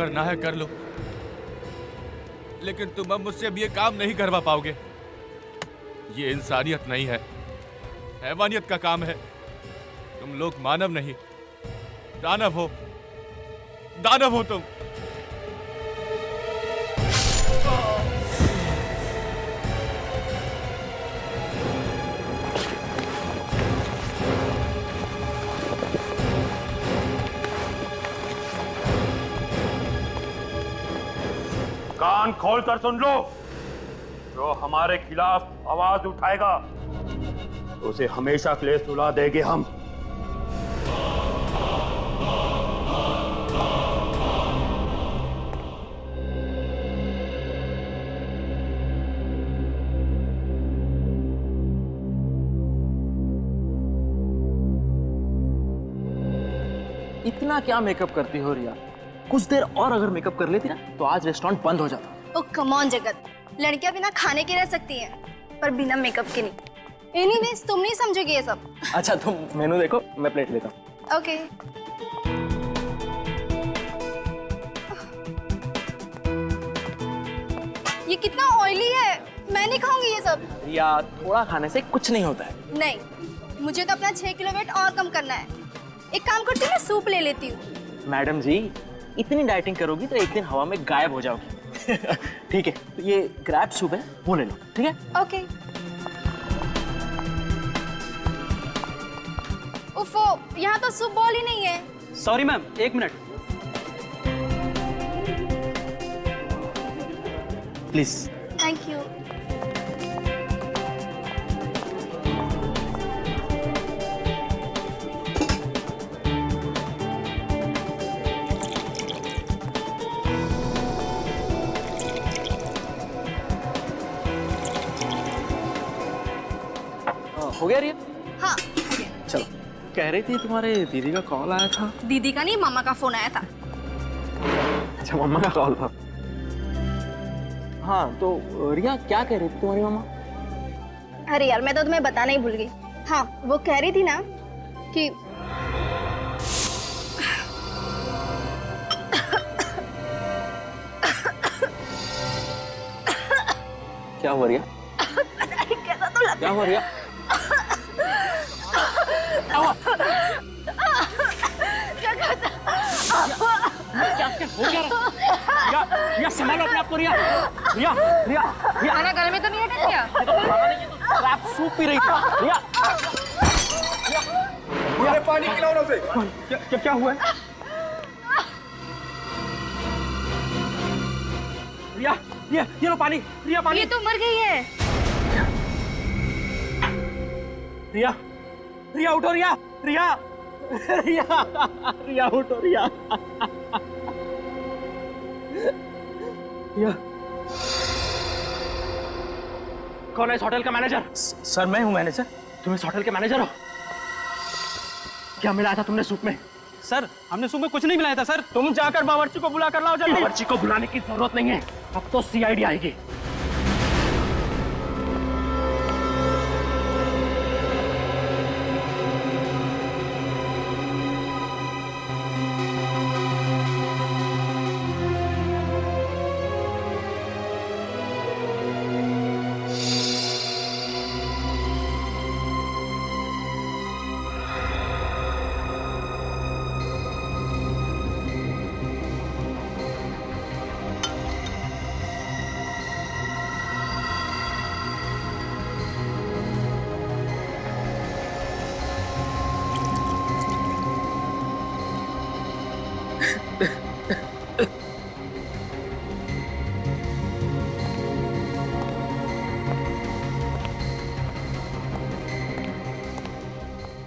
करना है कर लो, लेकिन तुम अब मुझसे अब ये काम नहीं करवा पाओगे। ये इंसानियत नहीं है, हैवानियत का काम है। तुम लोग मानव नहीं, दानव हो। दानव हो तुम। कान खोलकर सुन लो, जो हमारे खिलाफ आवाज उठाएगा तो उसे हमेशा के लिए सुला देंगे हम। इतना क्या मेकअप करती हो रिया? कुछ देर और अगर मेकअप कर लेती ना तो आज रेस्टोरेंट बंद हो जाता। ओह कम ऑन जगत, लड़कियां बिना खाने के रह सकती हैं, पर बिना मेकअप के नहीं। एनीवेज तुम नहीं समझोगे ये सब। अच्छा तुम मेनू देखो, मैं प्लेट लेता हूँ। ओके। ये कितना ऑयली है, मैं नहीं खाऊंगी ये सब। रिया थोड़ा खाने से कुछ नहीं होता है। नहीं, मुझे तो अपना 6 किलो वेट और कम करना है। एक काम करती हूँ, मैं सूप ले लेती हूँ। मैडम जी इतनी डाइटिंग करोगी तो एक दिन हवा में गायब हो जाओगी। ठीक है, तो ये क्रैब सूप है, वो ले लो। ठीक है ओके। उफो, यहाँ तो सूप बॉल ही नहीं है। सॉरी मैम, एक मिनट प्लीज। Thank you. हो गया रिया? हाँ हो गया। चलो, कह रही थी तुम्हारे दीदी का कॉल आया था। दीदी का नहीं, मामा का फोन आया था। अच्छा मम्मा का कॉल था। हाँ तो रिया क्या कह रही थी तुम्हारी मम्मा? अरे यार मैं तो तुम्हें बताना ही भूल गई। हाँ वो कह रही थी ना कि क्या हुआ रिया? कैसा तो लगता क्या हुआ रिया? क्या हो क्या रहा? रिया संभालो अपने आप को। रिया रिया रिया रिया खाना गले में तो नहीं अटक गया? क्रैब सूप पी रही थी। रिया अरे पानी पिलाओ ना उसे। क्या हुआ है? रिया ये लो पानी। रिया पानी। ये तो मर गई है। रिया रिया उठो। रिया रिया रिया रिया उठो। रिया रिया कौन है इस होटल का मैनेजर? सर मैं हूँ मैनेजर। तुम इस होटल के मैनेजर हो? क्या मिलाया था तुमने सूप में? सर हमने सूप में कुछ नहीं मिलाया था सर। तुम जाकर बावर्ची को बुला कर लाओ जल्दी। बावर्ची को बुलाने की जरूरत नहीं है, अब तो सीआईडी आएगी।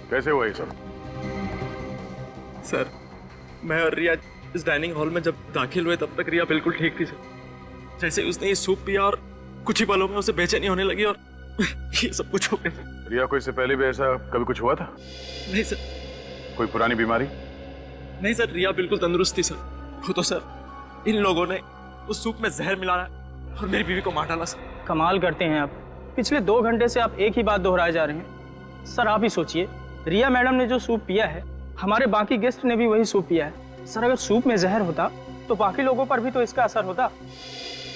कैसे हुआ ये सब? सर मैं और रिया इस डाइनिंग हॉल में जब दाखिल हुए तब तक रिया बिल्कुल ठीक थी सर। जैसे ही उसने ये सूप पिया और कुछ ही पलों में उसे बेचैनी होने लगी और ये सब कुछ हो गया। रिया को इससे पहले भी ऐसा कभी कुछ हुआ था? नहीं सर। कोई पुरानी बीमारी? नहीं सर, रिया बिल्कुल तंदुरुस्त थी सर। वो तो सर इन लोगों ने उस सूप में जहर मिलाया और मेरी बीवी को मार डाला सर। कमाल करते हैं आप। पिछले 2 घंटे से आप एक ही बात दोहराए जा रहे हैं। सर आप ही सोचिए, रिया मैडम ने जो सूप पिया है, हमारे बाकी गेस्ट ने भी वही सूप पिया है। सर अगर सूप में जहर होता तो बाकी लोगों पर भी तो इसका असर होता।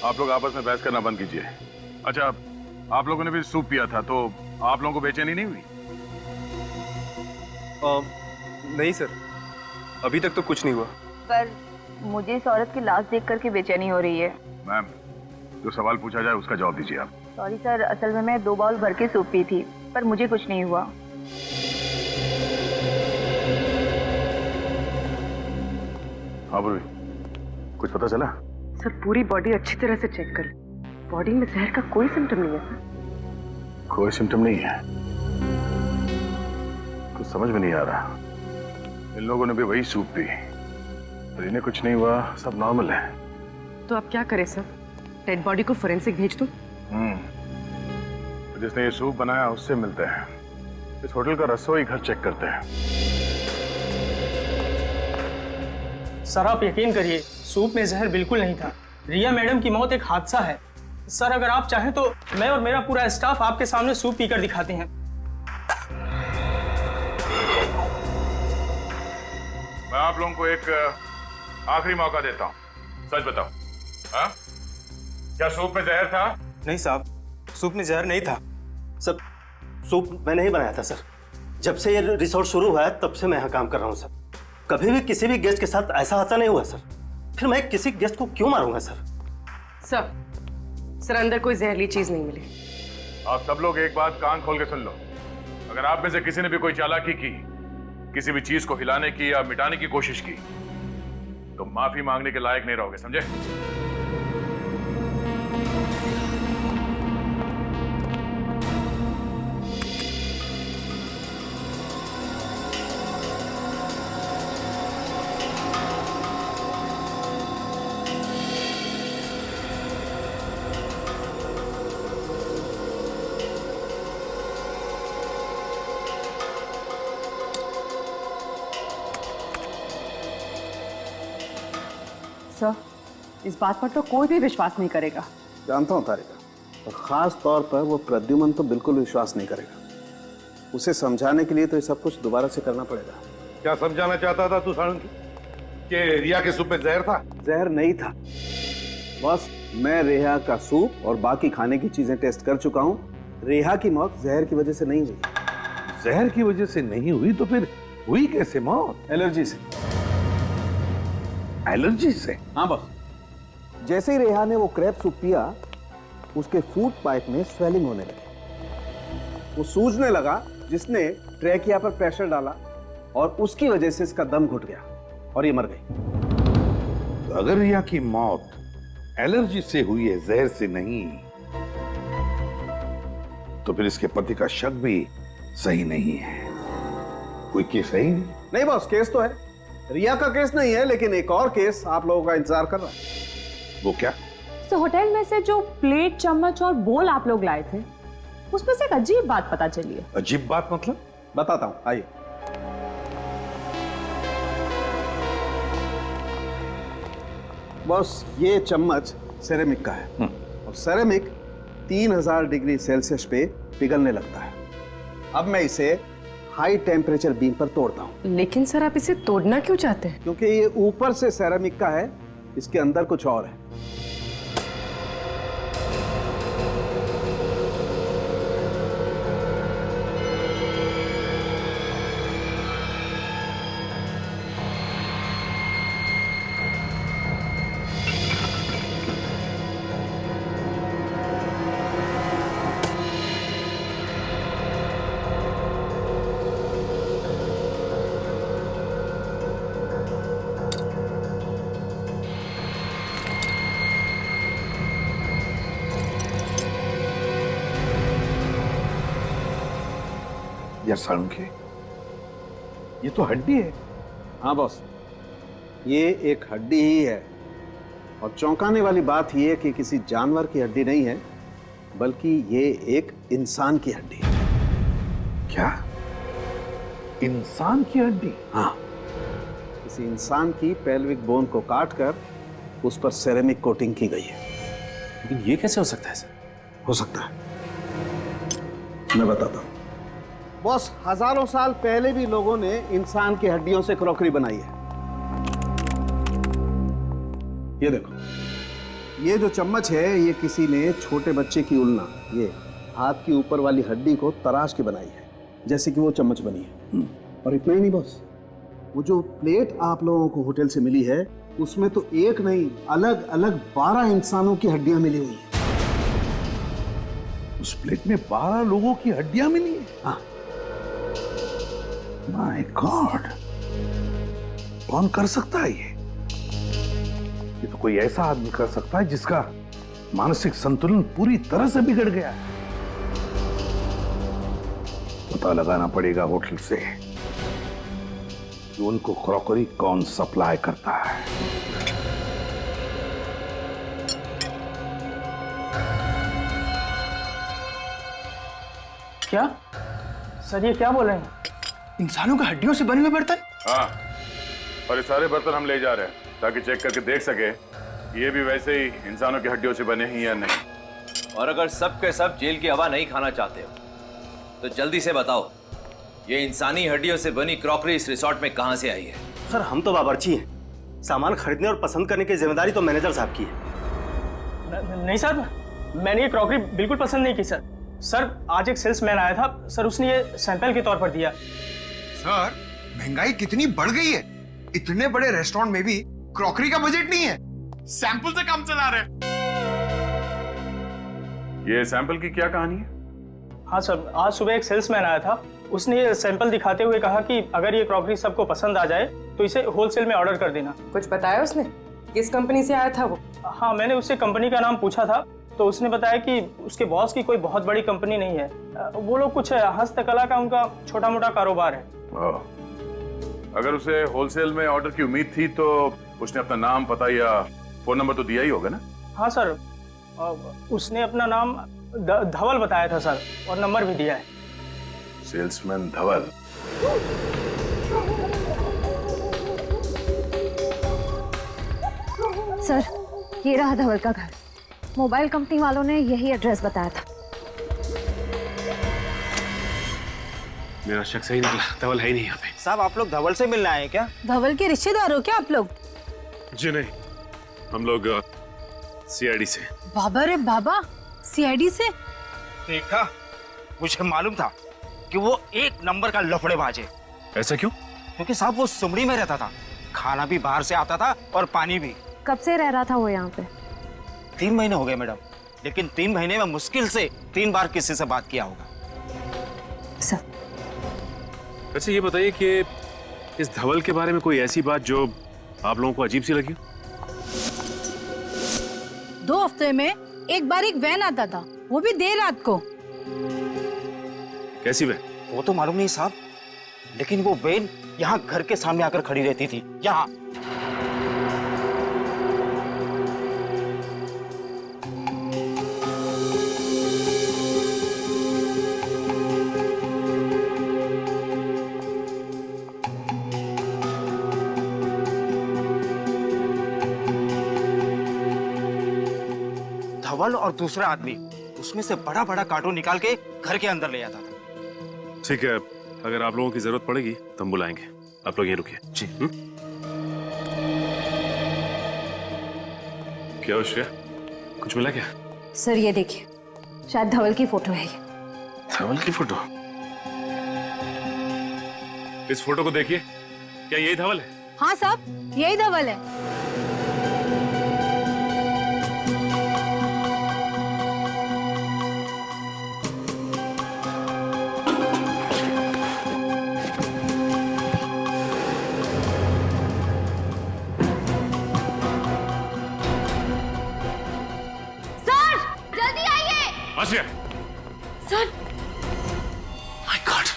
आप लोग आपस में बहस करना बंद कीजिए। अच्छा, आप लोगों ने भी सूप पिया था तो आप लोगों को बेचैनी नहीं हुई? नहीं सर, अभी तक तो कुछ नहीं हुआ। पर मुझे इस औरत की लाश देख करके बेचैनी हो रही है। मैम, जो सवाल पूछा जाए उसका जवाब दीजिए आप। सॉरी सर, असल में मैं 2 बाउल भर के सूप पी थी, पर मुझे कुछ नहीं हुआ। हाँ पूर्वी, कुछ पता चला? सर पूरी बॉडी अच्छी तरह से चेक कर, बॉडी में जहर का कोई सिम्टम नहीं है सर। कोई सिम्टम नहीं है? कुछ समझ में नहीं आ रहा। इन लोगों ने भी वही सूप पी और इन्हें कुछ नहीं हुआ, सब नॉर्मल है। तो अब क्या करें सर? डेड बॉडी को फोरेंसिक भेज दूं? तो जिसने ये सूप बनाया उससे मिलते हैं। इस होटल का रसोई घर चेक करते हैं। सर आप यकीन करिए, सूप में जहर बिल्कुल नहीं था। रिया मैडम की मौत एक हादसा है। सर अगर आप चाहें तो मैं और मेरा पूरा स्टाफ आपके सामने सूप पीकर दिखाते हैं। मैं आप लोगों को एक आखिरी मौका देता हूँ, सच बताओ। हाँ? क्या सूप में जहर था? नहीं साहब, सूप में जहर नहीं था। सर, सूप मैंने ही बनाया था सर। जब से ये रिसोर्ट शुरू हुआ है तब से मैं यहाँ काम कर रहा हूँ सर। कभी भी किसी भी गेस्ट के साथ ऐसा हादसा नहीं हुआ सर। फिर मैं किसी गेस्ट को क्यों मारूंगा सर? सर अंदर कोई जहरीली चीज नहीं मिली। आप सब लोग एक बात कान खोल के सुन लो। अगर आप में से किसी ने भी कोई चालाकी की, किसी भी चीज को हिलाने की या मिटाने की कोशिश की, तो माफी मांगने के लायक नहीं रहोगे, समझे? सर इस बात पर तो कोई भी विश्वास नहीं करेगा। जानता हूँ तारिका, और खास तौर पर वो प्रद्युमन तो बिल्कुल विश्वास नहीं करेगा। उसे समझाने के लिए तो ये सब कुछ दोबारा से करना पड़ेगा। क्या समझाना चाहता था तू साळुंकी? कि रिया के सूप में जहर था? जहर नहीं था बॉस। मैं रेहा का सूप और बाकी खाने की चीजें टेस्ट कर चुका हूँ। रेहा की मौत जहर की वजह से नहीं हुई। जहर की वजह से नहीं हुई तो फिर हुई कैसे मौत? एलर्जी से। एलर्जी से? हाँ बॉस। जैसे ही रेहा ने वो क्रैब सूप पिया, उसके फूड पाइप में स्वेलिंग होने लगी। वो सूजने लगा, जिसने ट्रैकिया पर प्रेशर डाला और उसकी वजह से इसका दम घुट गया और ये मर गई। तो अगर रिया की मौत एलर्जी से हुई है, जहर से नहीं, तो फिर इसके पति का शक भी सही नहीं है। कोई केस है ही नहीं। नहीं बॉस, केस तो है। रिया का केस नहीं है, लेकिन एक और केस आप लोगों का इंतजार कर रहा है। वो क्या? तो होटल में से जो प्लेट, चम्मच और बोल आप लोग लाए थे, उसमें से एक अजीब बात पता चली है। अजीब बात मतलब? बताता हूं, आइए। बॉस, ये चम्मच सेरेमिक का है और सेरेमिक 3000 डिग्री सेल्सियस पे पिघलने लगता है। अब मैं इसे हाई टेम्परेचर बीम पर तोड़ता हूं। लेकिन सर आप इसे तोड़ना क्यों चाहते हैं? क्योंकि ये ऊपर से सेरेमिक का है, इसके अंदर कुछ और है। यार साळुंखे, ये तो हड्डी है। हाँ बॉस, ये एक हड्डी ही है। और चौंकाने वाली बात यह है कि किसी जानवर की हड्डी नहीं है, बल्कि ये एक इंसान की हड्डी है। क्या? इंसान की हड्डी? हाँ, किसी इंसान की पेल्विक बोन को काटकर उस पर सेरेमिक कोटिंग की गई है। लेकिन ये कैसे हो सकता है सर? हो सकता है, मैं बताता हूं। बॉस, हजारों साल पहले भी लोगों ने इंसान की हड्डियों से क्रॉकरी बनाई है। ये देखो, ये जो चम्मच है ये किसी ने छोटे बच्चे की उल्ना, ये हाथ की ऊपर वाली हड्डी को तराश के बनाई है, जैसे कि वो चम्मच बनी है। और इतना ही नहीं बॉस, वो जो प्लेट आप लोगों को होटल से मिली है उसमें तो एक नहीं, अलग अलग 12 इंसानों की हड्डियां मिली हुई है। उस प्लेट में 12 लोगों की हड्डियां मिली है? हाँ। माय गॉड, कौन कर सकता है ये? तो कोई ऐसा आदमी कर सकता है जिसका मानसिक संतुलन पूरी तरह से बिगड़ गया है। पता लगाना पड़ेगा होटल से कि उनको क्रॉकरी कौन सप्लाई करता है। क्या सर, ये क्या बोल रहे हैं? इंसानों की हड्डियों से बने हुए बर्तन? हाँ, और ये सारे बर्तन हम ले जा रहे हैं ताकि चेक करके देख सके ये भी वैसे ही इंसानों की हड्डियों से बने हैं या नहीं। और अगर सब के सब जेल की हवा नहीं खाना चाहते हो तो जल्दी से बताओ, ये इंसानी हड्डियों से बनी क्रॉकरी इस रिसोर्ट में कहां से आई है? सर हम तो बावर्ची हैं, सामान खरीदने और पसंद करने की जिम्मेदारी तो मैनेजर साहब की है। नहीं सर, मैंने ये क्रॉकरी बिल्कुल पसंद नहीं की सर। सर आज एक सेल्समैन आया था सर, उसने ये सैंपल के तौर पर दिया। सर महंगाई कितनी बढ़ गई है, इतने बड़े रेस्टोरेंट में भी क्रॉकरी का बजट नहीं है, सैंपल से काम चला रहे हैं। ये सैंपल की क्या कहानी है? हाँ सर, आज सुबह एक सेल्समैन आया था, उसने ये सैंपल दिखाते हुए कहा कि अगर ये क्रॉकरी सबको पसंद आ जाए तो इसे होलसेल में ऑर्डर कर देना। कुछ बताया उसने? किस कंपनी से आया था वो? हाँ, मैंने उससे कंपनी का नाम पूछा था तो उसने बताया कि उसके बॉस की कोई बहुत बड़ी कंपनी नहीं है, वो लोग कुछ हस्तकला का उनका छोटा मोटा कारोबार है। अगर उसे होलसेल में ऑर्डर की उम्मीद थी तो उसने अपना नाम, पता या फोन नंबर तो दिया ही होगा ना? हाँ सर, उसने अपना नाम धवल बताया था सर, और नंबर भी दिया है। सेल्समैन धवल। सर ये रहा धवल का घर, मोबाइल कंपनी वालों ने यही एड्रेस बताया था। मेरा शक सही निकला, धवल है ही नहीं यहाँ पे। साहब आप लोग धवल से मिलने आए क्या? धवल के रिश्तेदार हो क्या आप लोग? जी नहीं, हम लोग सीआईडी से। बाबा रे बाबा, सीआईडी से? देखा, मुझे मालूम था कि वो एक नंबर का लफड़ेबाज है। ऐसा क्यों? क्योंकि साहब वो सुमड़ी में रहता था, खाना भी बाहर से आता था और पानी भी। कब से रह रहा था वो यहाँ पे? 3 महीने हो गए मैडम, लेकिन 3 महीने में मुश्किल से 3 बार किसी से बात किया होगा। सर अच्छा ये बताइए कि इस धवल के बारे में कोई ऐसी बात जो आप लोगों को अजीब सी लगी? 2 हफ्ते में एक बार एक वैन आता था, वो भी देर रात को। कैसी वैन? वो तो मालूम नहीं साहब, लेकिन वो वैन यहाँ घर के सामने आकर खड़ी रहती थी, यहाँ। धवल और दूसरा आदमी उसमें से बड़ा बड़ा कार्टून निकाल के घर के अंदर ले जाता था। ठीक है, अगर आप लोगों की जरूरत पड़ेगी तो हम बुलाएंगे, आप लोग यहीं रुकिए। जी। क्या हो श्रेया, कुछ मिला क्या? सर ये देखिए, शायद धवल की फोटो है ये। धवल की फोटो? इस फोटो को देखिए, क्या यही धवल है? हाँ साहब, यही धवल है। आसिया! Sir! My God!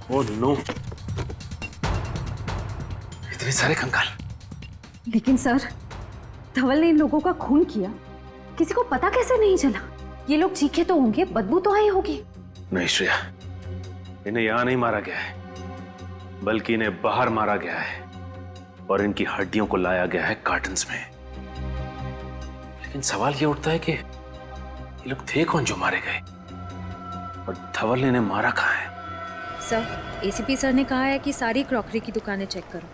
Oh no! इतने सारे कंकाल। लेकिन सर, धवल ने इन लोगों का खून किया, किसी को पता कैसे नहीं चला? ये लोग चीखे तो होंगे, बदबू तो आई होगी। नहीं श्रेया, इन्हें यहां नहीं मारा गया है, बल्कि इन्हें बाहर मारा गया है और इनकी हड्डियों को लाया गया है कार्टन्स में। लेकिन सवाल ये उठता है कि ये लोग थे कौन जो मारे गए? और धवल ने इन्हें मारा कहाँ है? सर, एसीपी सर ने कहा है कि सारी क्रॉकरी की दुकानें चेक करो,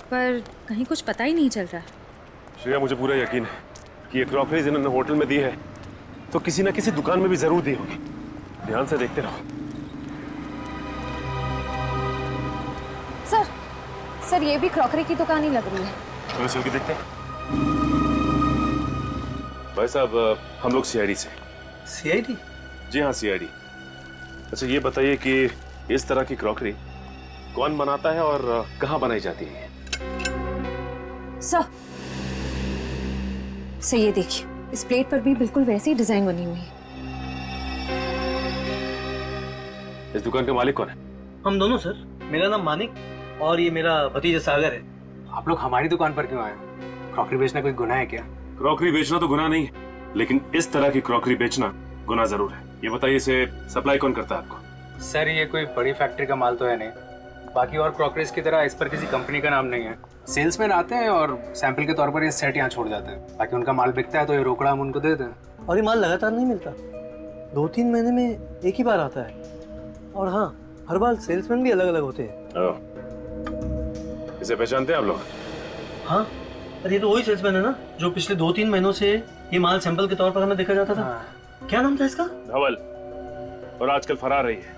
पर कहीं कुछ पता ही नहीं चल रहा है। श्रेया, मुझे पूरा यकीन है कि ये क्रॉकरीज इन्होंने होटल में दी है तो किसी न किसी दुकान में भी जरूर दी होगी। ध्यान से देखते रहो। सर ये भी क्रॉकरी की दुकान ही लग रही है। चलो चल के देखते हैं। भाई साहब, हम लोग सीआईडी से। सीआईडी? जी हाँ, सीआईडी। अच्छा, ये बताइए कि इस तरह की क्रॉकरी कौन बनाता है और कहाँ बनाई जाती है? सर ये देखिए, इस प्लेट पर भी बिल्कुल वैसी ही डिजाइन बनी हुई है। इस दुकान का मालिक कौन है? हम दोनों सर। मेरा नाम मानिक और ये मेरा भतीजा सागर है। आप लोग हमारी दुकान पर क्यों आए? क्रॉकरी बेचना कोई गुनाह है क्या? क्रॉकरी बेचना तो गुनाह नहीं है, लेकिन इस तरह की क्रॉकरी बेचना गुनाह जरूर है। ये बताइए, इसे सप्लाई कौन करता है आपको? सर, ये कोई बड़ी फैक्ट्री का माल तो है नहीं। बाकी और क्रॉकरीज की तरह इस पर किसी कंपनी का नाम नहीं है। सेल्समैन आते हैं और सैंपल के तौर पर ये सेट यहाँ छोड़ जाते हैं। बाकी उनका माल बिकता है तो ये रोकड़ा हम उनको देते हैं। और ये माल लगातार नहीं मिलता, 2-3 महीने में एक ही बार आता है। और हाँ, हर बार सेल्समैन भी अलग अलग होते हैं। इसे पहचानते हैं आप लोग? हाँ, अरे ये तो वही सेल्समैन है ना जो पिछले 2-3 महीनों से ये माल सैंपल के तौर पर हमें देखा जाता था। क्या नाम था इसका? धवल। और आजकल फरार रही है।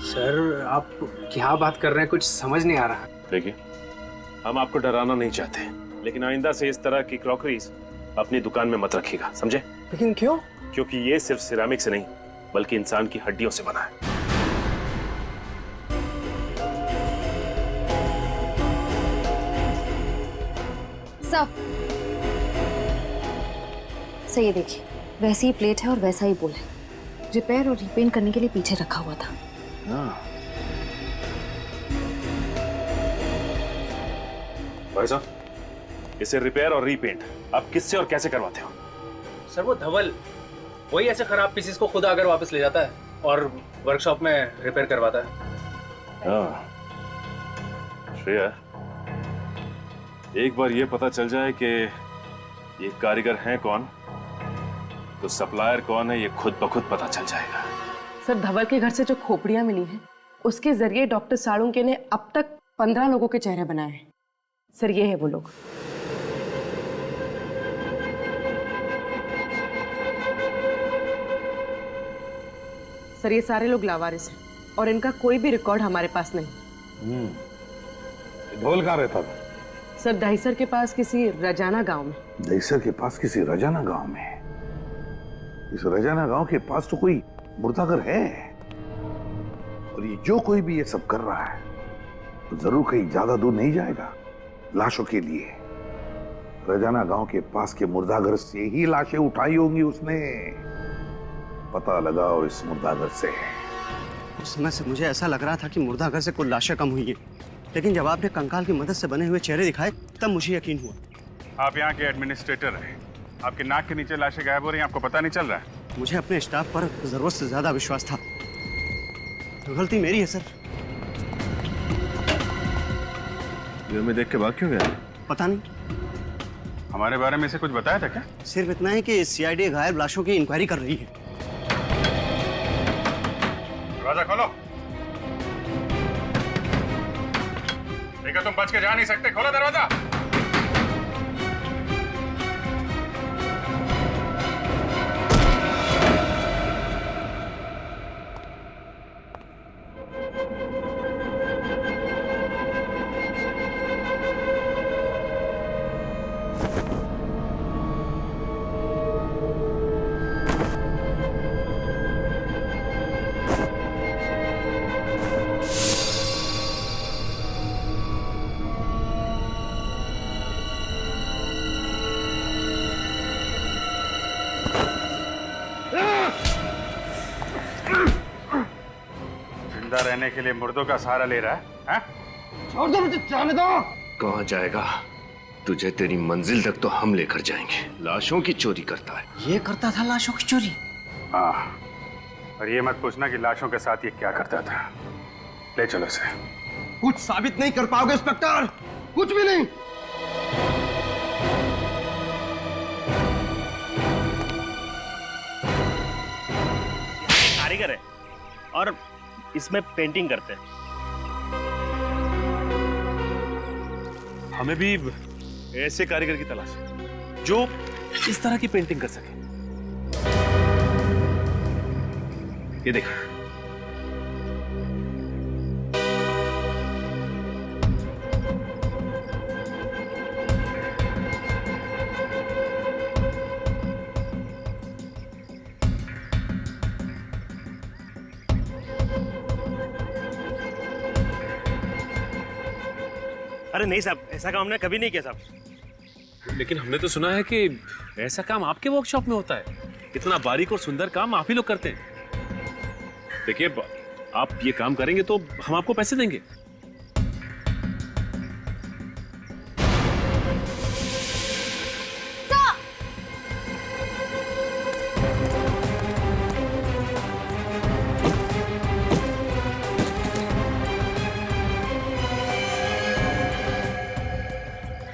सर, आप क्या बात कर रहे हैं? कुछ समझ नहीं आ रहा। देखिए, हम आपको डराना नहीं चाहते, लेकिन आइंदा से इस तरह की क्रॉकरीज अपनी दुकान में मत रखिएगा, समझे? लेकिन क्यों? क्योंकि ये सिर्फ सिरामिक से नहीं बल्कि इंसान की हड्डियों से बना है। सर ये देखिए, वैसी ही प्लेट है और वैसा ही बोल है। रिपेयर और रीपेंट करने के लिए पीछे रखा हुआ था। भाई साहब, इसे रिपेयर और रीपेंट आप किससे और कैसे करवाते हो? सर, वो धवल वही ऐसे खराब पीसेस को खुद आकर वापस ले जाता है और वर्कशॉप में रिपेयर करवाता है। श्रेया, एक बार ये पता चल जाए कि ये कारीगर हैं कौन, तो सप्लायर कौन है ये खुद ब खुद पता चल जाएगा। सर, धवल के घर से जो खोपड़ियां मिली हैं उसके जरिए डॉक्टर साळुंके ने अब तक 15 लोगों के चेहरे बनाए हैं। सर, ये है वो लोग। सर, ये सारे लोग लावारिस हैं और इनका कोई भी रिकॉर्ड हमारे पास नहीं। ढोल कहाँ रहता था? सर, दहीसर के पास किसी रजाना गांव में। दहीसर के पास किसी रजाना गांव में? इस रजाना गांव के पास तो कोई मुर्दाघर है, और ये जो कोई भी ये सब कर रहा है तो जरूर कहीं ज्यादा दूर नहीं जाएगा लाशों के लिए। रजाना गांव के पास के मुर्दाघर से ही लाशें उठाई होंगी उसने। पता लगाओ इस मुर्दाघर से। उस समय से मुझे ऐसा लग रहा था कि मुर्दाघर से कुछ लाशें कम हुई है, लेकिन जब आपने कंकाल की मदद से बने हुए चेहरे दिखाए तब मुझे यकीन हुआ। आप यहाँ के एडमिनिस्ट्रेटर हैं, आपके नाक के नीचे लाशें गायब हो रही हैं, आपको पता नहीं चल रहा है? मुझे अपने स्टाफ पर जरूरत से ज्यादा विश्वास था। गलती मेरी है सर। ये मैं देख के भाग क्यों गया? पता नहीं। हमारे बारे में से कुछ बताया था क्या? सिर्फ इतना है कि सीआईडी गायब लाशों की इंक्वायरी कर रही है। दरवाजा खोलो। देखो, तुम बच के जा नहीं सकते, खोलो दरवाजा। जिंदा रहने के लिए मुर्दों का सहारा ले रहा है? छोड़ दो मुझे, जाने दो। कहाँ जाएगा? तुझे तेरी मंजिल तक तो हम लेकर जाएंगे। लाशों की चोरी करता है। ये करता था लाशों की चोरी? हाँ, और ये मत पूछना कि लाशों के साथ ये क्या करता था। ले चलो इसे। कुछ साबित नहीं कर पाओगे इंस्पेक्टर, कुछ भी नहीं। कारीगर है और इसमें पेंटिंग करते हैं। हमें भी ऐसे कारीगर की तलाश है जो इस तरह की पेंटिंग कर सके। ये देखिए, अरे नहीं साहब, ऐसा काम हमने कभी नहीं किया साहब। लेकिन हमने तो सुना है कि ऐसा काम आपके वर्कशॉप में होता है। इतना बारीक और सुंदर काम आप ही लोग करते हैं। देखिए, आप ये काम करेंगे तो हम आपको पैसे देंगे।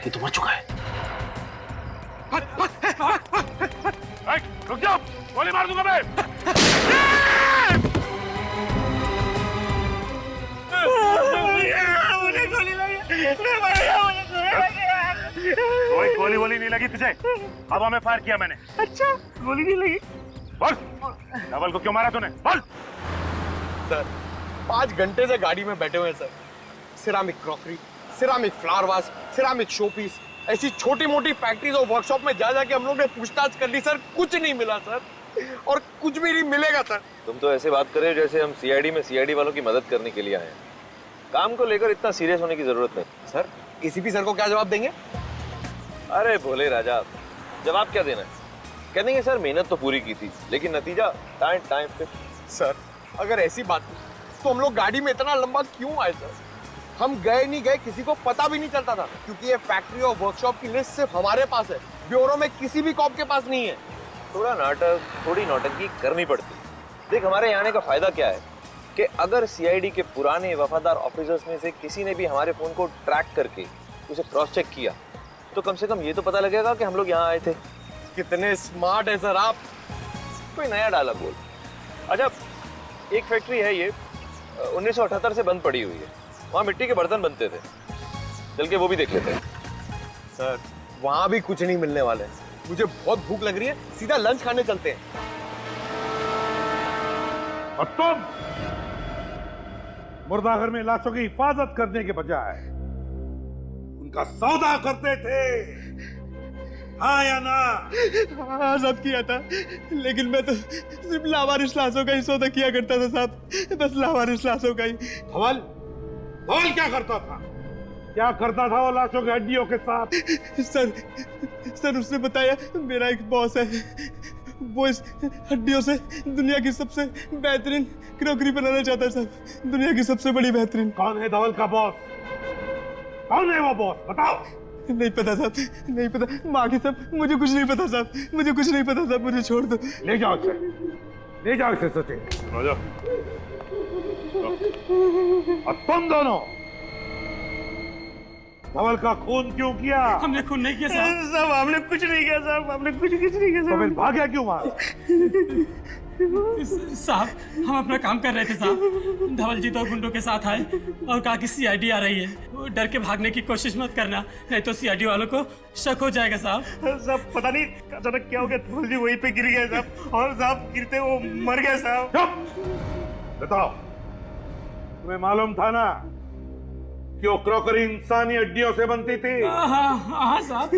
ये तो मर चुका है। रुक जाओ, गोली मार दूंगा मैं। मुझे गोली लगी, कोई गोली वोली नहीं लगी तुझे, हवा में फायर किया मैंने। अच्छा, गोली नहीं लगी। बोल, धवल को क्यों मारा तूने? बोल। सर 5 घंटे से गाड़ी में बैठे हुए हैं sir. Ceramic crockery, ceramic flower vase, ceramic show piece, ऐसी छोटी मोटी फैक्ट्रीज और वर्कशॉप में जा जाके हम लोग ने पूछताछ कर ली सर, कुछ नहीं मिला सर, और कुछ भी नहीं मिलेगा सर। तुम तो ऐसे बात कर रहे हो जैसे हम सीआईडी में सीआईडी वालों की मदद करने के लिए आए हैं। काम को लेकर इतना सीरियस होने की जरूरत नहीं। सर एसीपी सर को क्या जवाब देंगे? अरे भोले राजा, जवाब क्या देना है? कह देंगे सर मेहनत तो पूरी की थी लेकिन नतीजा टाइम पे। सर अगर ऐसी बात तो हम लोग गाड़ी में इतना लंबा क्यों आए सर? हम गए नहीं गए किसी को पता भी नहीं चलता था, क्योंकि ये फैक्ट्री और वर्कशॉप की लिस्ट सिर्फ हमारे पास है, ब्यूरो में किसी भी कॉप के पास नहीं है। थोड़ा नाटक, थोड़ी नौटंकी करनी पड़ती। देख, हमारे यहाँ आने का फायदा क्या है कि अगर सीआईडी के पुराने वफादार ऑफिसर्स में से किसी ने भी हमारे फोन को ट्रैक करके उसे क्रॉस चेक किया तो कम से कम ये तो पता लगेगा कि हम लोग यहाँ आए थे। कितने स्मार्ट है सर आप। कोई नया डायलॉग बोल। अच्छा, एक फैक्ट्री है ये 1978 से बंद पड़ी हुई है, वहाँ मिट्टी के बर्तन बनते थे, चल के वो भी देख लेते हैं। सर वहाँ भी कुछ नहीं मिलने वाले, मुझे बहुत भूख लग रही है, सीधा लंच खाने चलते हैं। और तुम मुर्दाघर में लाशों की हिफाजत करने के बजाय उनका सौदा करते थे, हाँ या ना? हाँ सब किया था, लेकिन मैं तो सिर्फ लावारिस लाशों का ही सौदा किया करता था साहब, बस लावारिस लाशों का ही। धवल क्या करता था? क्या करता था वो लाशों की हड्डियों के साथ? सर उसने बताया मेरा एक बॉस है, वो इस हड्डियों से दुनिया की सबसे बेहतरीन क्रॉकरी बनाना चाहता है साहब, दुनिया की सबसे बड़ी बेहतरीन। कौन है धवल का बॉस? कौन है वो बॉस? बताओ। नहीं पता साहब, नहीं पता। बाकी सब मुझे कुछ नहीं पता साहब, मुझे कुछ नहीं पता साहब, मुझे छोड़ दो। ले जाओ इसे, ले जाओ इसे सचिन। और तुम दोनों धवल का खून क्यों किया? हमने खून नहीं किया साहब। साहब हमने कुछ नहीं किया साहब, हमने कुछ नहीं किया तो फिर भाग्य क्यों मारा? साहब हम अपना काम कर रहे थे साहब, धवल जी तो गुंडों के साथ आए और कहा कि सीआईडी आ रही है, वो डर के भागने की कोशिश मत करना, नहीं तो सीआईडी वालों को शक हो जाएगा साहब। साहब पता नहीं अचानक क्या हो गया, धवल जी वहीं पे गिर गए साहब, और साहब गिरते वो मर गए साहब। चुप! बताओ, तुम्हें मालूम था ना कि वो क्रॉकरी इंसानी हड्डियों से बनती थी? हाँ साहब,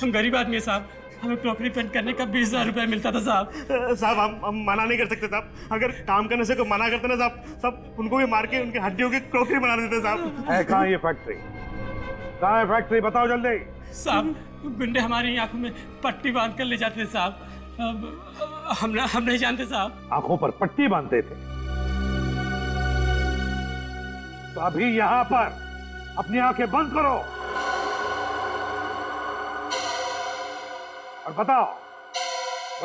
हम गरीब आदमी है साहब, हमें क्रॉकरी पेंट करने का 20,000 रुपया मिलता था साहब। साहब हम मना नहीं कर सकते साहब, अगर काम करने से कोई मना करते ना साहब उनको भी मार के उनकी हड्डियों की क्रॉकरी बना देते साहब। है कहाँ ये फैक्ट्री? कहाँ है फैक्ट्री? बताओ जल्दी। साहब गुंडे हमारी आंखों में पट्टी बांध कर ले जाते थे साहब, हम नहीं जानते साहब। आंखों पर पट्टी बांधते थे? तो अभी यहाँ पर अपनी आंखें बंद करो और बताओ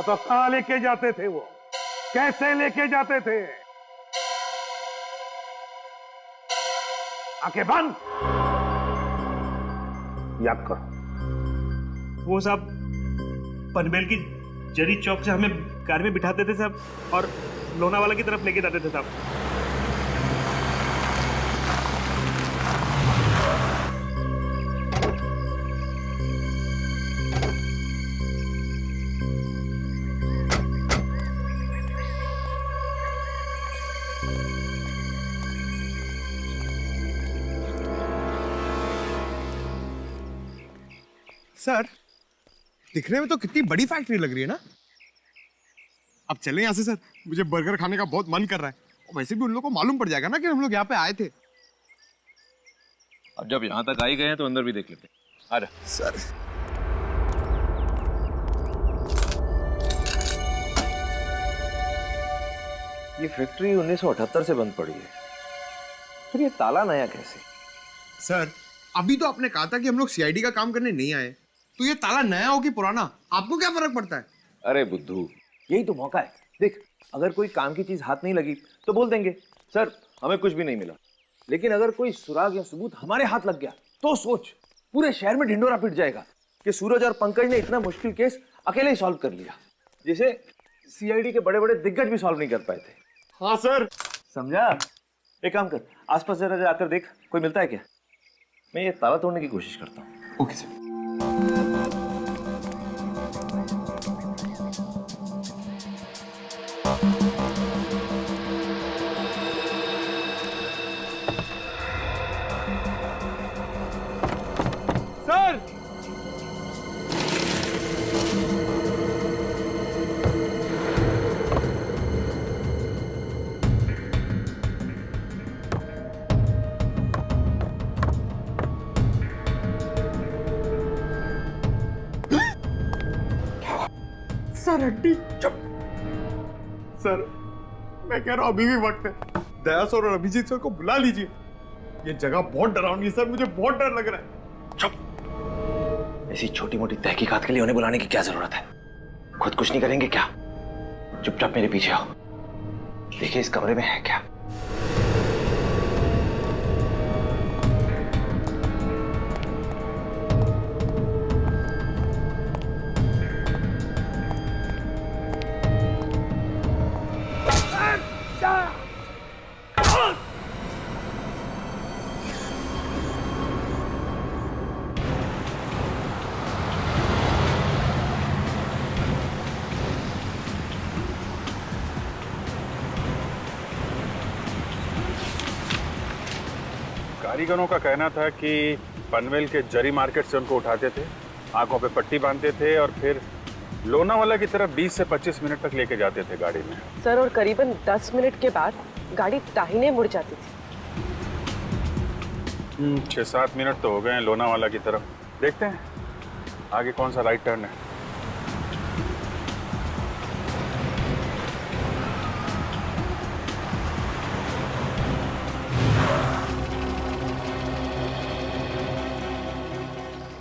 कहां लेके जाते थे वो? कैसे लेके जाते थे? आंखें बंद, याद करो। वो साहब पनवेल की जरी चौक से हमें कार में बिठाते थे साहब और लोनावाला की तरफ लेके जाते थे साहब। सर, दिखने में तो कितनी बड़ी फैक्ट्री लग रही है ना। अब चलें यहाँ से सर, मुझे बर्गर खाने का बहुत मन कर रहा है। और वैसे भी उन लोगों को मालूम पड़ जाएगा ना कि हम लोग यहाँ पे आए थे। अब जब यहाँ तक आ ही गए हैं तो अंदर भी देख लेते हैं। आ जा सर। ये फैक्ट्री 1978 से बंद पड़ी है, फिर ये ताला नया कैसे? सर, अभी तो आपने कहा था कि हम लोग सीआईडी का काम करने नहीं आए, तो ये ताला नया हो कि पुराना, आपको क्या फर्क पड़ता है? अरे बुद्धू, यही तो मौका है। देख, अगर कोई काम की चीज हाथ नहीं लगी तो बोल देंगे सर हमें कुछ भी नहीं मिला। लेकिन अगर कोई सुराग या सबूत हमारे हाथ लग गया तो सोच, पूरे शहर में ढिंडोरा पिट जाएगा कि सूरज और पंकज ने इतना मुश्किल केस अकेले ही सॉल्व कर लिया, जिसे सीआईडी के बड़े बड़े दिग्गज भी सॉल्व नहीं कर पाए थे। हाँ सर। समझा? एक काम कर, आसपास जरा जाकर देख, कोई मिलता है क्या? मैं ये ताला तोड़ने की कोशिश करता हूँ। Okay sir. सर, सर हड्डी। चुप। सर, मैं कह रहा हूँ अभी भी वक्त है। दया सर और अभिजीत सर को बुला लीजिए। ये जगह बहुत डरावनी सर, मुझे बहुत डर लग रहा है। चुप। ऐसी छोटी मोटी तहकीकात के लिए उन्हें बुलाने की क्या जरूरत है? खुद कुछ नहीं करेंगे क्या? चुपचाप मेरे पीछे आओ, देखिए इस कमरे में है क्या। कारीगरों का कहना था कि पनवेल के जरी मार्केट से उनको उठाते थे, आंखों पे पट्टी बांधते थे और फिर लोनावाला की तरफ 20 से 25 मिनट तक लेके जाते थे गाड़ी में। सर, और करीबन 10 मिनट के बाद गाड़ी दाहिने मुड़ जाती थी। 6-7 मिनट तो हो गए हैं लोनावाला की तरफ। देखते हैं आगे कौन सा राइट टर्न है।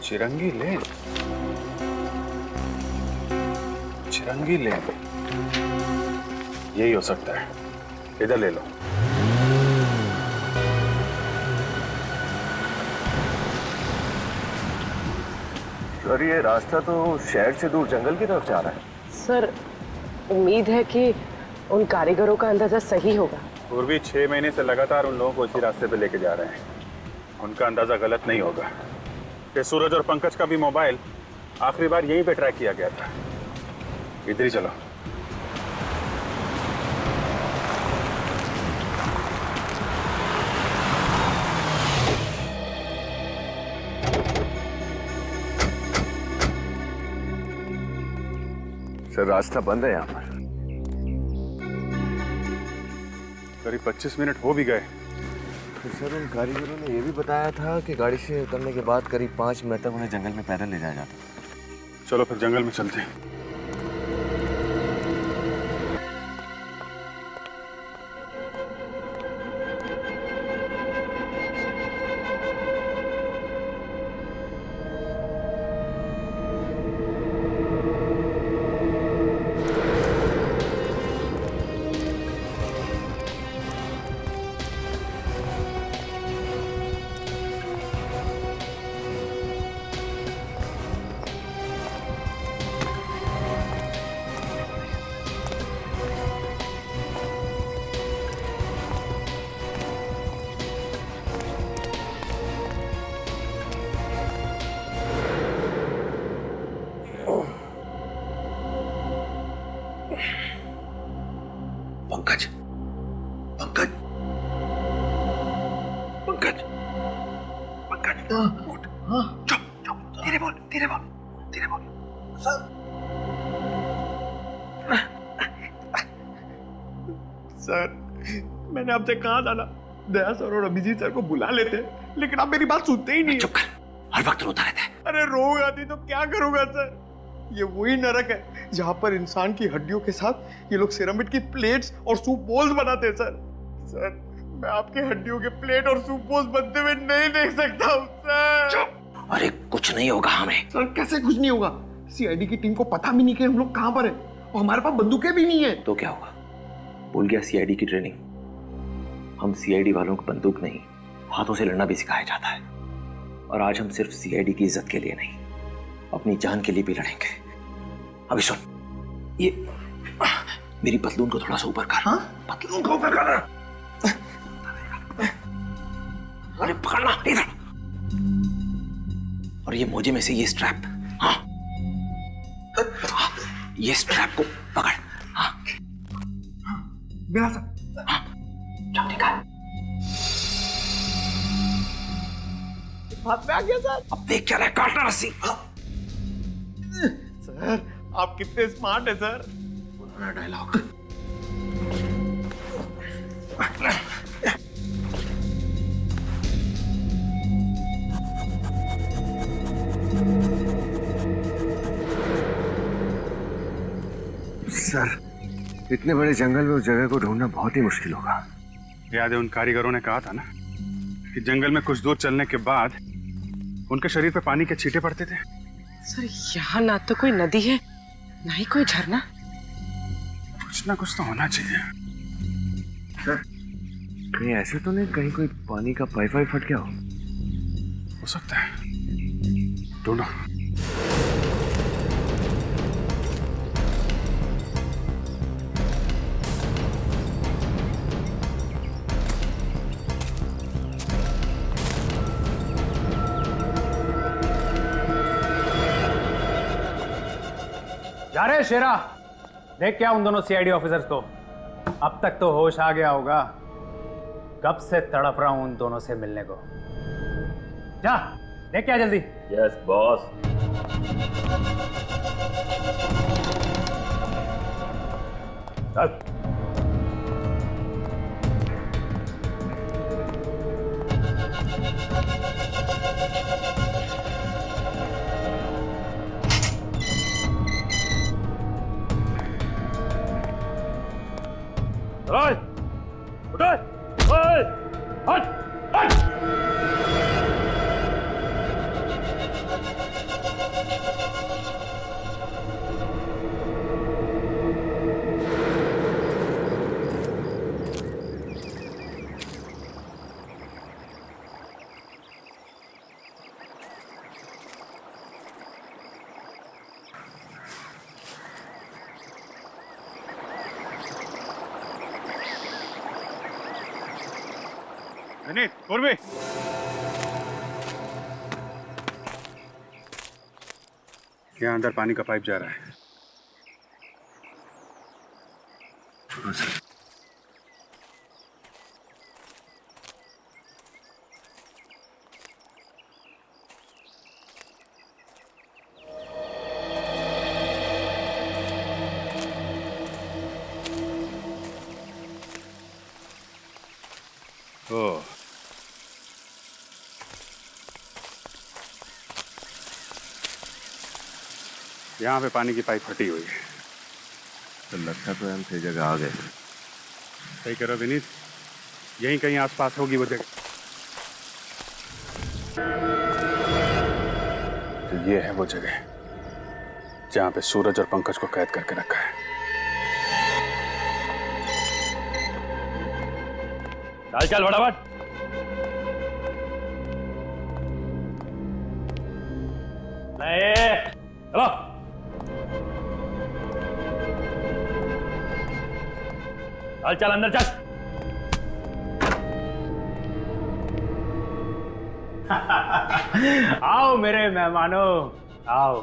चिरंगी लेन, चिरंगी लेन, यही हो सकता है। इधर ले लो। सर, ये रास्ता तो शहर से दूर जंगल की तरफ जा रहा है। सर, उम्मीद है कि उन कारीगरों का अंदाजा सही होगा। पूर्वी 6 महीने से लगातार उन लोगों को इसी रास्ते पे लेके जा रहे हैं। उनका अंदाजा गलत नहीं होगा कि सूरज और पंकज का भी मोबाइल आखिरी बार यहीं पे ट्रैक किया गया था। इधर ही चलो। सर, रास्ता बंद है यहाँ पर। करीब 25 मिनट हो भी गए। सर, उन कारीगरों ने यह भी बताया था कि गाड़ी से उतरने के बाद करीब 5 मिनट तक उन्हें जंगल में पैदल ले जाया जाता। चलो फिर जंगल में चलते हैं। धीरे बोल। सर, मैंने आपसे कहा था ना, दया सर और अभिजीत सर को बुला लेते, लेकिन आप मेरी बात सुनते ही नहीं। चुप कर, हर वक्त रोता रहता है। अरे रोग आती तो क्या करूंगा सर? ये वही नरक है जहाँ पर इंसान की हड्डियों के साथ ये लोग सिरामिड की प्लेट्स और सूप बोल्स बनाते हैं सर। सर, मैं आपके हड्डियों के प्लेट और सूप बोल्स बनते हुए नहीं देख सकता हूँ सर। अरे कुछ नहीं होगा हमें। सर कैसे कुछ नहीं होगा? सीआईडी की टीम को पता भी नहीं कि हम लोग कहाँ पर हैं और हमारे पास बंदूकें भी नहीं है। तो क्या होगा? भूल गया सीआईडी की ट्रेनिंग? हम सीआईडी वालों को बंदूक नहीं, हाथों से लड़ना भी सिखाया जाता है। और आज हम सिर्फ सीआईडी की इज्जत के लिए नहीं, अपनी जान के लिए भी लड़ेंगे। अभी सुन, ये मेरी पतलून को थोड़ा सा ऊपर कर। हाँ? पतलून को ऊपर कर। अरे पकड़ना इधर। और ये मोजे में से ये स्ट्रैप, हाँ, ये स्ट्रैप को पकड़। हाँ, मेरा सर। हाँ, चल ठीक है। हाथ में आ गया सर। अब देख क्या रहा है, काटना रस्सी। सर, आप कितने स्मार्ट है सर। पुराना डायलॉग। सर, इतने बड़े जंगल में उस जगह को ढूंढना बहुत ही मुश्किल होगा। याद है उन कारीगरों ने कहा था ना कि जंगल में कुछ दूर चलने के बाद उनके शरीर पे पानी के छींटे पड़ते थे। सर, यहाँ ना तो कोई नदी है, ना ही कोई झरना। कुछ ना कुछ तो होना चाहिए। सर, कहीं ऐसे तो नहीं कहीं कोई पानी का पाइप वाइप फट गया हो सकता है, ढूंढो। जा रहे शेरा, देख क्या उन दोनों सीआईडी ऑफिसर्स को। अब तक तो होश आ गया होगा, कब से तड़प रहा हूं उन दोनों से मिलने को। जा देख क्या जल्दी। Yes boss. चल। विनीत, पूर्वी, यहाँ अंदर पानी का पाइप जा रहा है। ओह, यहाँ पे पानी की पाइप फटी हुई है। तो लगता तो हम सही जगह आ गए। सही करो विनीत, यहीं कहीं आसपास होगी वो जगह। तो ये है वो जगह जहाँ पे सूरज और पंकज को कैद करके रखा है। चल चल फटाफट। चलो। चल चल अंदर चल। आओ मेरे मेहमानों, आओ।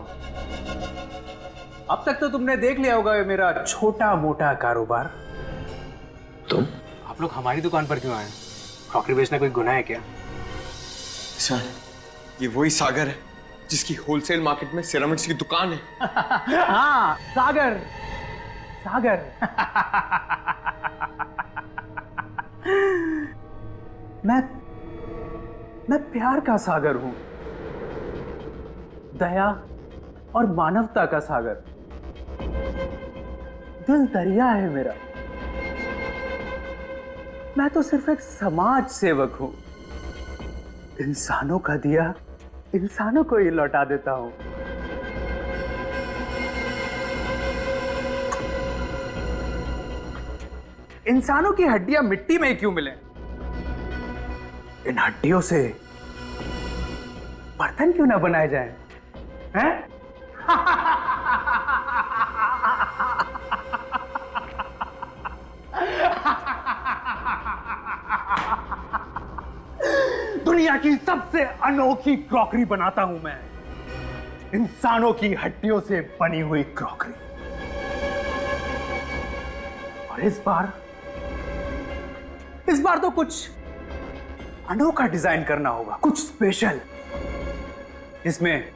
अब तक तो तुमने देख लिया होगा ये मेरा छोटा मोटा कारोबार। तुम? आप लोग हमारी दुकान पर क्यों आए? क्रॉकरी बेचना कोई गुनाह है क्या? सर, ये वही सागर है जिसकी होलसेल मार्केट में सिरामिक्स की दुकान है। हाँ, सागर सागर। मैं प्यार का सागर हूं, दया और मानवता का सागर। दिल दरिया है मेरा। मैं तो सिर्फ एक समाज सेवक हूं। इंसानों का दिया इंसानों को ही लौटा देता हूं। इंसानों की हड्डियां मिट्टी में क्यों मिले? इन हड्डियों से बर्तन क्यों ना बनाए जाएं? हैं? दुनिया की सबसे अनोखी क्रॉकरी बनाता हूं मैं, इंसानों की हड्डियों से बनी हुई क्रॉकरी। और इस बार तो कुछ अनोखा डिजाइन करना होगा, कुछ स्पेशल, जिसमें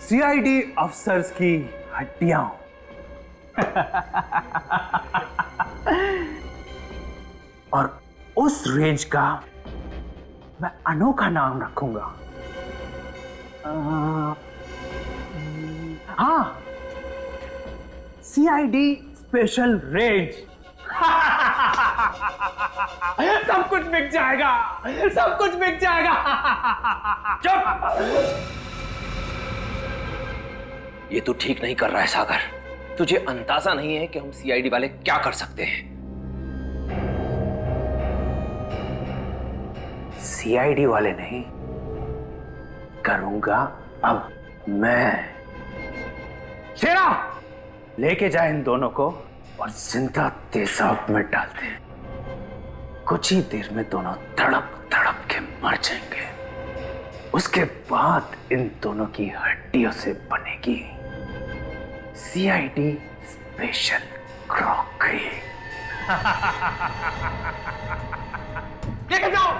सीआईडी अफसर्स की हड्डियां हो। और उस रेंज का मैं अनोखा नाम रखूंगा। हाँ, सीआईडी स्पेशल रेंज। सब कुछ बिक जाएगा, सब कुछ बिक जाएगा। चुप! ये तो ठीक नहीं कर रहा है सागर। तुझे अंदाजा नहीं है कि हम सीआईडी वाले क्या कर सकते हैं। सीआईडी वाले नहीं, करूंगा अब मैं। शेरा, लेके जाए इन दोनों को और जिंदा तेजाब में डाल दे। कुछ ही देर में दोनों तड़प तड़प के मर जाएंगे। उसके बाद इन दोनों की हड्डियों से बनेगी सीआईडी स्पेशल क्रॉकरी। लेके जाओ।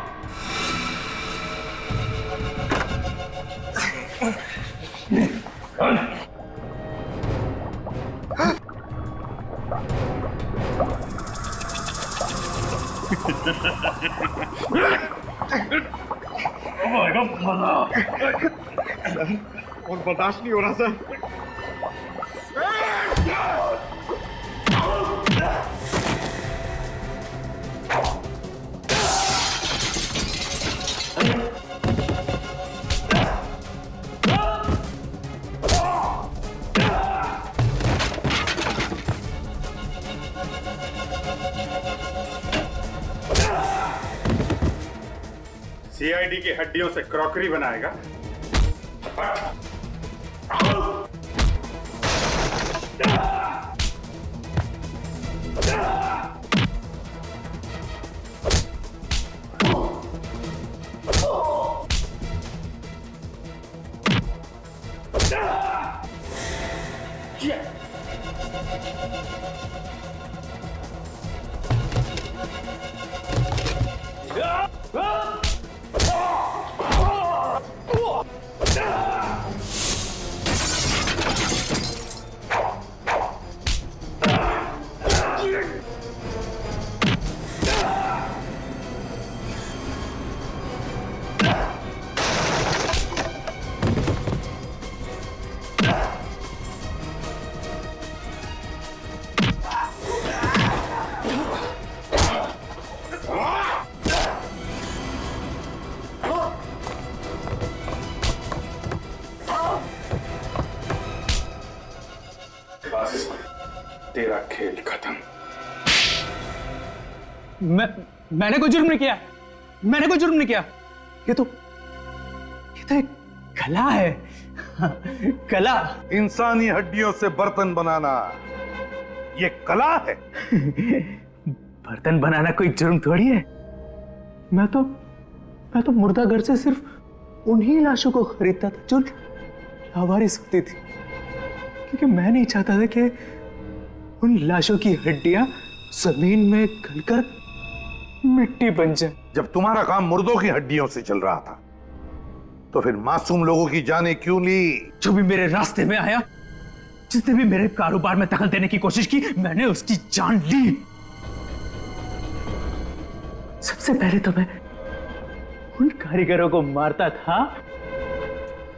और बर्दाश्त नहीं हो रहा सर। सीआईडी की हड्डियों से क्रॉकरी बनाएगा। बस तेरा खेल खत्म। मैंने कोई जुर्म नहीं किया, मैंने कोई जुर्म नहीं किया। ये तो एक कला है। कला। इंसानी हड्डियों से बर्तन बनाना ये कला है। बर्तन बनाना कोई जुर्म थोड़ी है। मैं तो मुर्दा घर से सिर्फ उन्हीं लाशों को खरीदता था जो लावारिस होती थी, क्योंकि मैं नहीं चाहता था कि उन लाशों की हड्डियां जमीन में गलकर मिट्टी बन जाए। जब तुम्हारा काम मुर्दों की हड्डियों से चल रहा था तो फिर मासूम लोगों की जानें क्यों ली? जो भी मेरे रास्ते में आया, जिसने भी मेरे कारोबार में दखल देने की कोशिश की, मैंने उसकी जान ली। सबसे पहले तो मैं उन कारीगरों को मारता था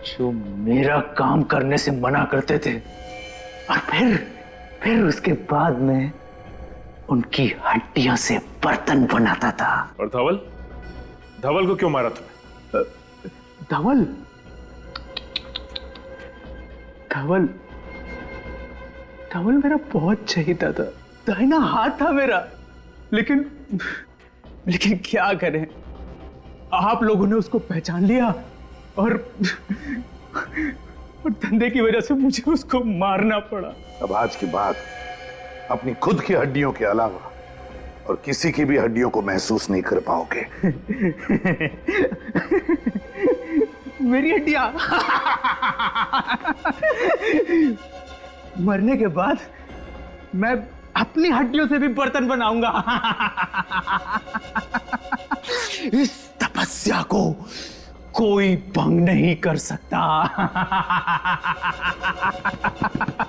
जो मेरा काम करने से मना करते थे, और फिर उसके बाद में उनकी हड्डियों से बर्तन बनाता था। और धवल धवल को क्यों मारा तुमने? धवल धवल धवल मेरा बहुत चहीता था, दाहिना हाथ था मेरा, लेकिन क्या करें, आप लोगों ने उसको पहचान लिया और धंधे की वजह से मुझे उसको मारना पड़ा। अब आज के बाद अपनी खुद की हड्डियों के अलावा और किसी की भी हड्डियों को महसूस नहीं कर पाओगे। मेरी हड्डियां मरने के बाद मैं अपनी हड्डियों से भी बर्तन बनाऊंगा। इस तपस्या को कोई भंग नहीं कर सकता।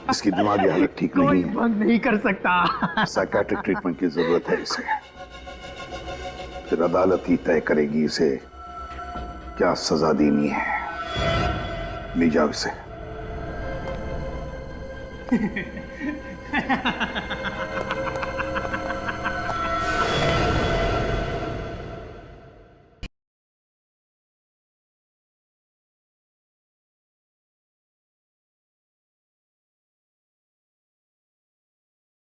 इसकी दिमागी हालत ठीक नहीं कोई है, भंग नहीं कर सकता। साइकेट्रिक ट्रीटमेंट की जरूरत है इसे। फिर अदालत ही तय करेगी इसे क्या सजा देनी है। ले जाओ इसे।